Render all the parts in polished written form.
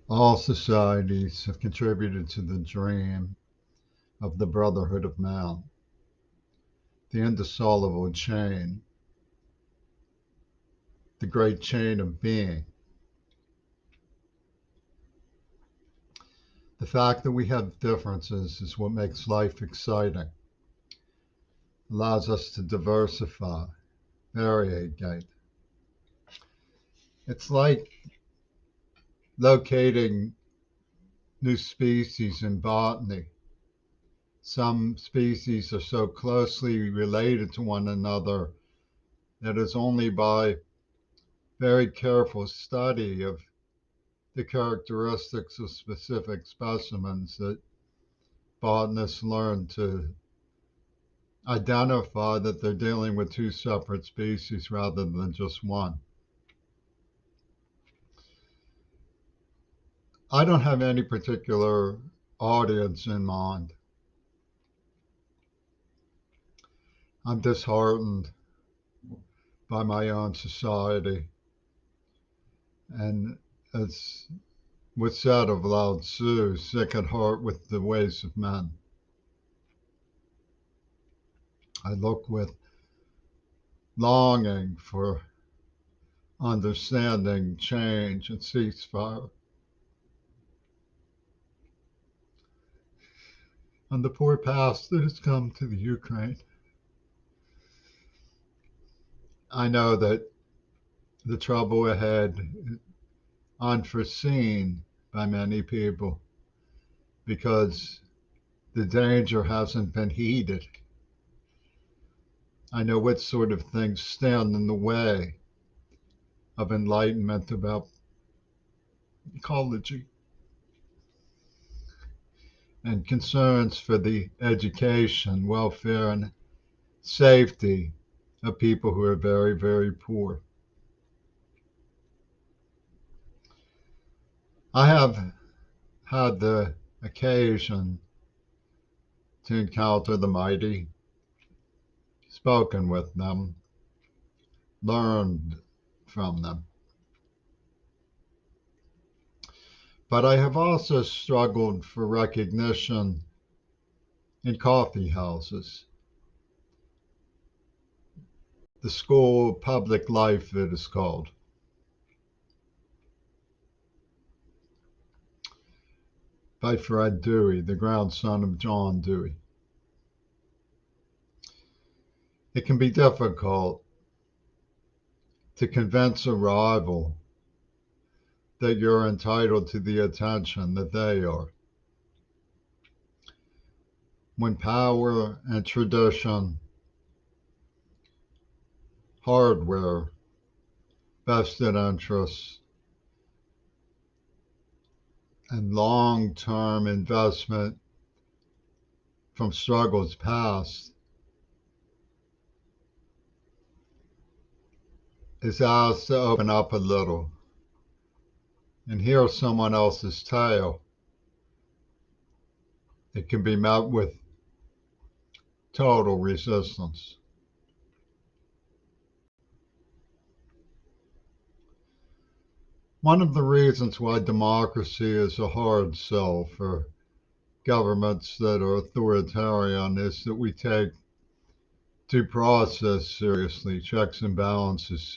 All societies have contributed to the dream of the brotherhood of man, the indissoluble chain, the great chain of being. The fact that we have differences is what makes life exciting, allows us to diversify, variegate. It's like locating new species in botany. Some species are so closely related to one another that it's only by very careful study of the characteristics of specific specimens that botanists learn to identify that they're dealing with two separate species rather than just one. I don't have any particular audience in mind. I'm disheartened by my own society. And as was said of Lao Tzu, sick at heart with the ways of men. I look with longing for understanding, change, and ceasefire. And the poor past that has come to the Ukraine. I know that the trouble ahead is unforeseen by many people because the danger hasn't been heeded. I know what sort of things stand in the way of enlightenment about ecology and concerns for the education, welfare, and safety of people who are very, very poor. I have had the occasion to encounter the mighty, spoken with them, learned from them. But I have also struggled for recognition in coffee houses. The school of public life, it is called. By Fred Dewey, the grandson of John Dewey. It can be difficult to convince a rival that you're entitled to the attention that they are. When power and tradition, hardware, vested interests, and long-term investment from struggles past is asked to open up a little and hear someone else's tale, it can be met with total resistance. One of the reasons why democracy is a hard sell for governments that are authoritarian is that we take due process seriously, checks and balances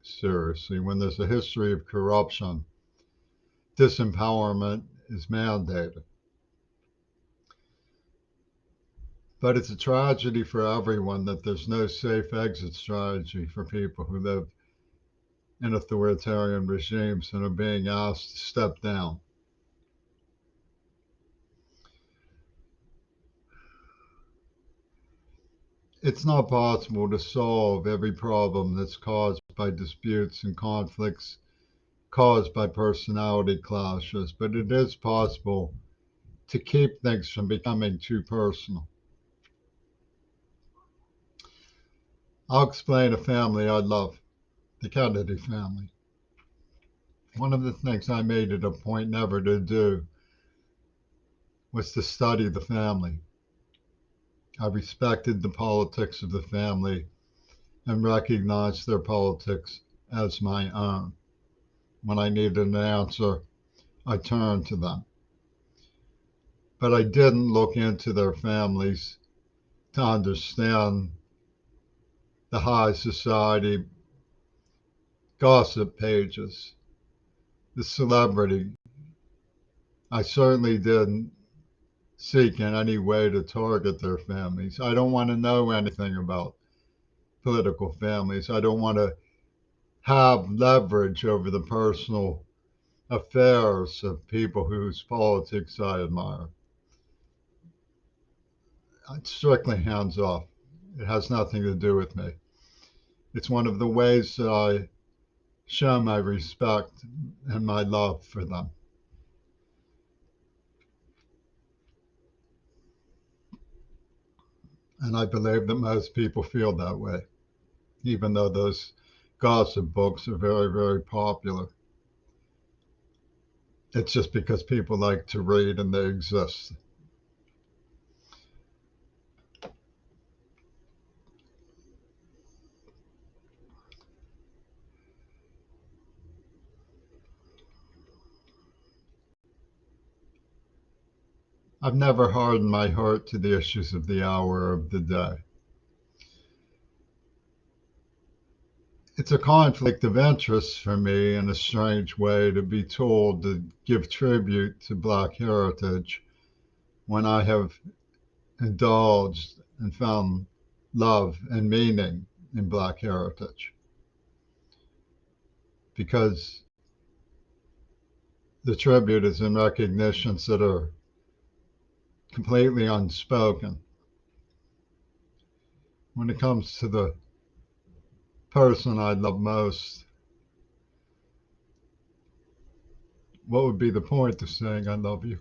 seriously. When there's a history of corruption, disempowerment is mandated. But it's a tragedy for everyone that there's no safe exit strategy for people who live in authoritarian regimes and are being asked to step down. It's not possible to solve every problem that's caused by disputes and conflicts caused by personality clashes, but it is possible to keep things from becoming too personal. I'll explain a family I love, the Kennedy family. One of the things I made it a point never to do was to study the family. I respected the politics of the family and recognized their politics as my own. When I needed an answer, I turned to them. But I didn't look into their families to understand the high society gossip pages, the celebrity. I certainly didn't seek in any way to target their families. I don't want to know anything about political families. I don't want to have leverage over the personal affairs of people whose politics I admire. It's strictly hands off. It has nothing to do with me. It's one of the ways that I show my respect and my love for them. And I believe that most people feel that way, even though those gossip books are very, very popular. It's just because people like to read and they exist. I've never hardened my heart to the issues of the hour of the day. It's a conflict of interest for me in a strange way to be told to give tribute to Black heritage when I have indulged and found love and meaning in Black heritage. Because the tribute is in recognitions that are completely unspoken. When it comes to the person I love most, what would be the point of saying I love you?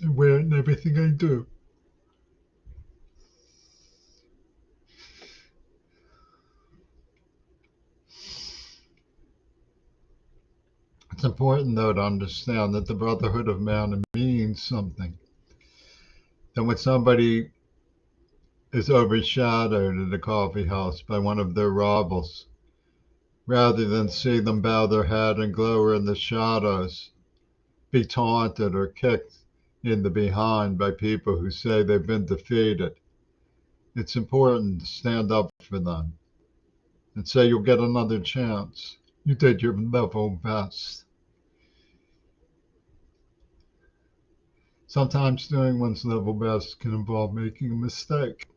And where in everything I do. It's important, though, to understand that the brotherhood of man means something. That when somebody is overshadowed at a coffee house by one of their rivals, rather than see them bow their head and glower in the shadows, be taunted or kicked in the behind by people who say they've been defeated, it's important to stand up for them and say you'll get another chance. You did your level best. Sometimes doing one's level best can involve making a mistake.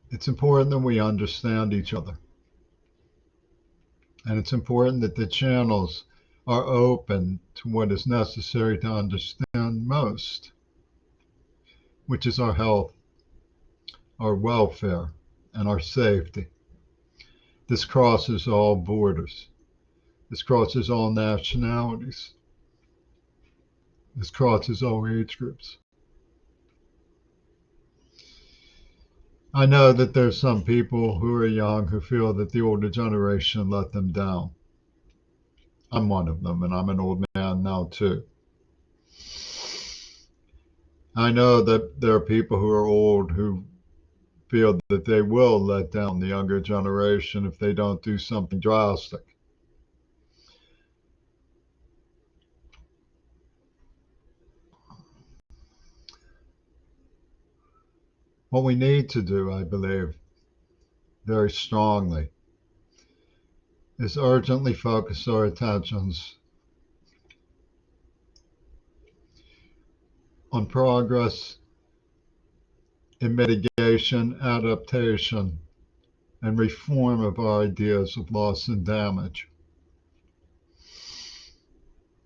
It's important that we understand each other. And it's important that the channels are open to what is necessary to understand most, which is our health, our welfare, and our safety. This crosses all borders. This crosses all nationalities. This crosses all age groups. I know that there's some people who are young who feel that the older generation let them down. I'm one of them, and I'm an old man now, too. I know that there are people who are old who feel that they will let down the younger generation if they don't do something drastic. What we need to do, I believe, very strongly, is urgently focus our attentions on progress in mitigation, adaptation, and reform of our ideas of loss and damage.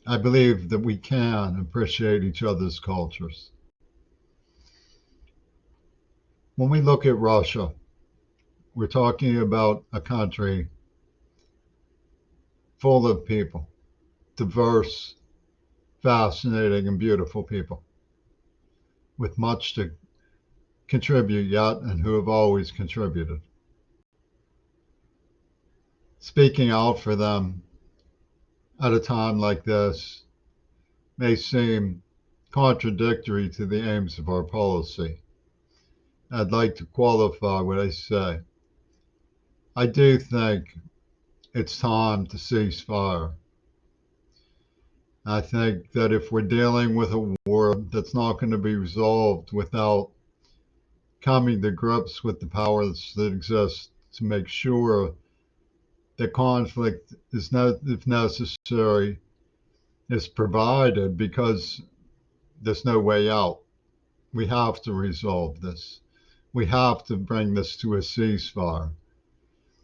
I believe that we can appreciate each other's cultures. When we look at Russia, we're talking about a country full of people, diverse, fascinating, and beautiful people, with much to contribute yet and who have always contributed. Speaking out for them at a time like this may seem contradictory to the aims of our policy. I'd like to qualify what I say. I do think it's time to cease fire. I think that if we're dealing with a war that's not going to be resolved without coming to grips with the powers that exist to make sure that conflict is not, if necessary, is provided because there's no way out. We have to resolve this. We have to bring this to a ceasefire.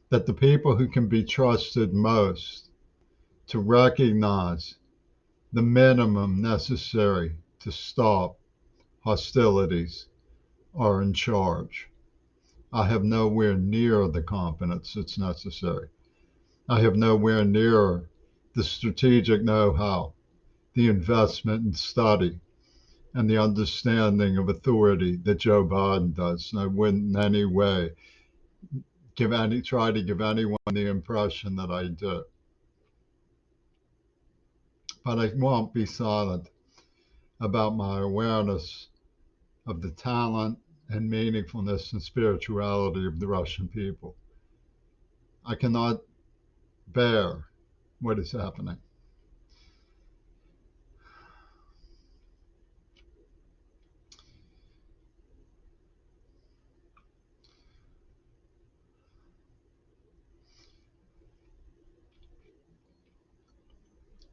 That the people who can be trusted most to recognize the minimum necessary to stop hostilities are in charge. I have nowhere near the competence that's necessary. I have nowhere near the strategic know how, the investment in study, and the understanding of authority that Joe Biden does. And I wouldn't in any way try to give anyone the impression that I do. But I won't be silent about my awareness of the talent and meaningfulness and spirituality of the Russian people. I cannot bear what is happening.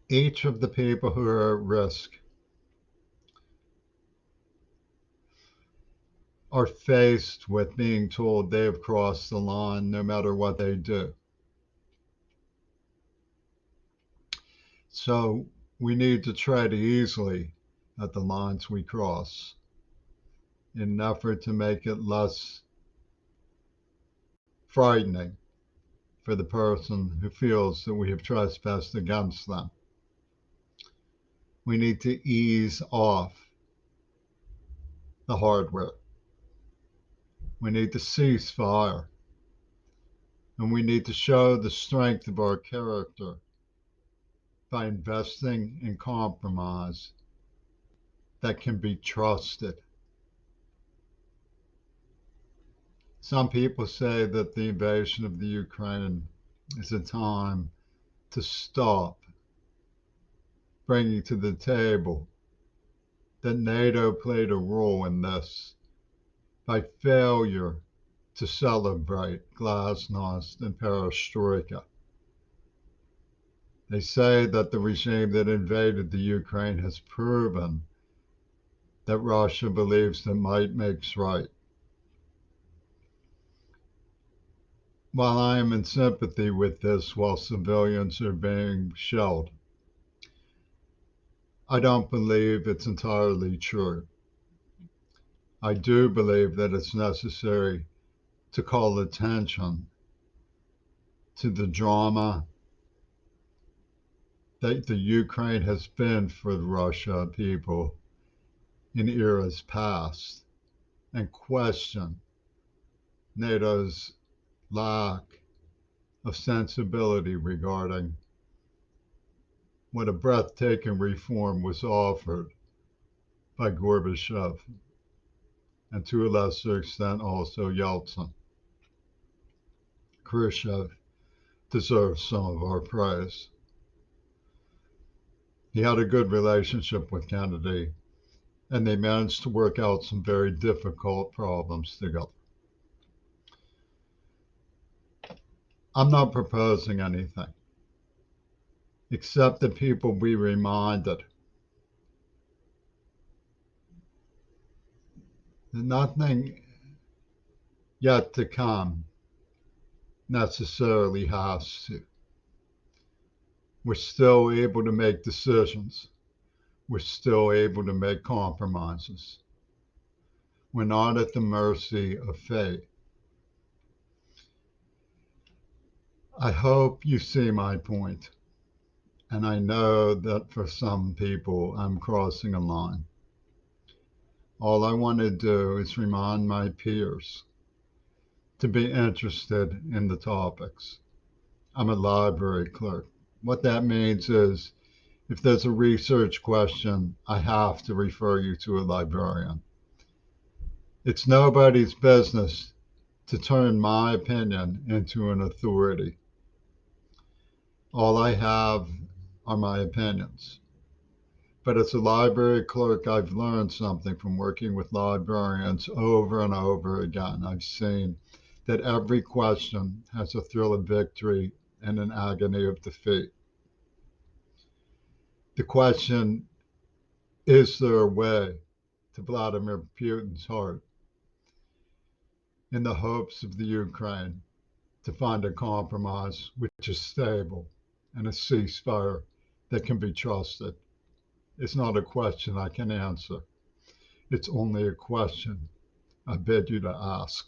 Each of the people who are at risk are faced with being told they have crossed the line no matter what they do. So we need to tread easily at the lines we cross in an effort to make it less frightening for the person who feels that we have trespassed against them. We need to ease off the hardware. We need to cease fire. And we need to show the strength of our character by investing in compromise that can be trusted. Some people say that the invasion of the Ukraine is a time to stop, bringing to the table that NATO played a role in this by failure to celebrate glasnost and perestroika. They say that the regime that invaded the Ukraine has proven that Russia believes that might makes right. While I am in sympathy with this while civilians are being shelled, I don't believe it's entirely true. I do believe that it's necessary to call attention to the drama that the Ukraine has been for the Russia people in eras past and question NATO's lack of sensibility regarding what a breathtaking reform was offered by Gorbachev and to a lesser extent also Yeltsin. Khrushchev deserves some of our praise. He had a good relationship with Kennedy, and they managed to work out some very difficult problems together. I'm not proposing anything, except that people be reminded that nothing yet to come necessarily has to. We're still able to make decisions. We're still able to make compromises. We're not at the mercy of fate. I hope you see my point, and I know that for some people I'm crossing a line. All I want to do is remind my peers to be interested in the topics. I'm a library clerk. What that means is if there's a research question, I have to refer you to a librarian. It's nobody's business to turn my opinion into an authority. All I have are my opinions. But as a library clerk, I've learned something from working with librarians over and over again. I've seen that every question has a thrill of victory and an agony of defeat. The question, is there a way to Vladimir Putin's heart, in the hopes of the Ukraine to find a compromise which is stable and a ceasefire that can be trusted? It's not a question I can answer. It's only a question I bid you to ask.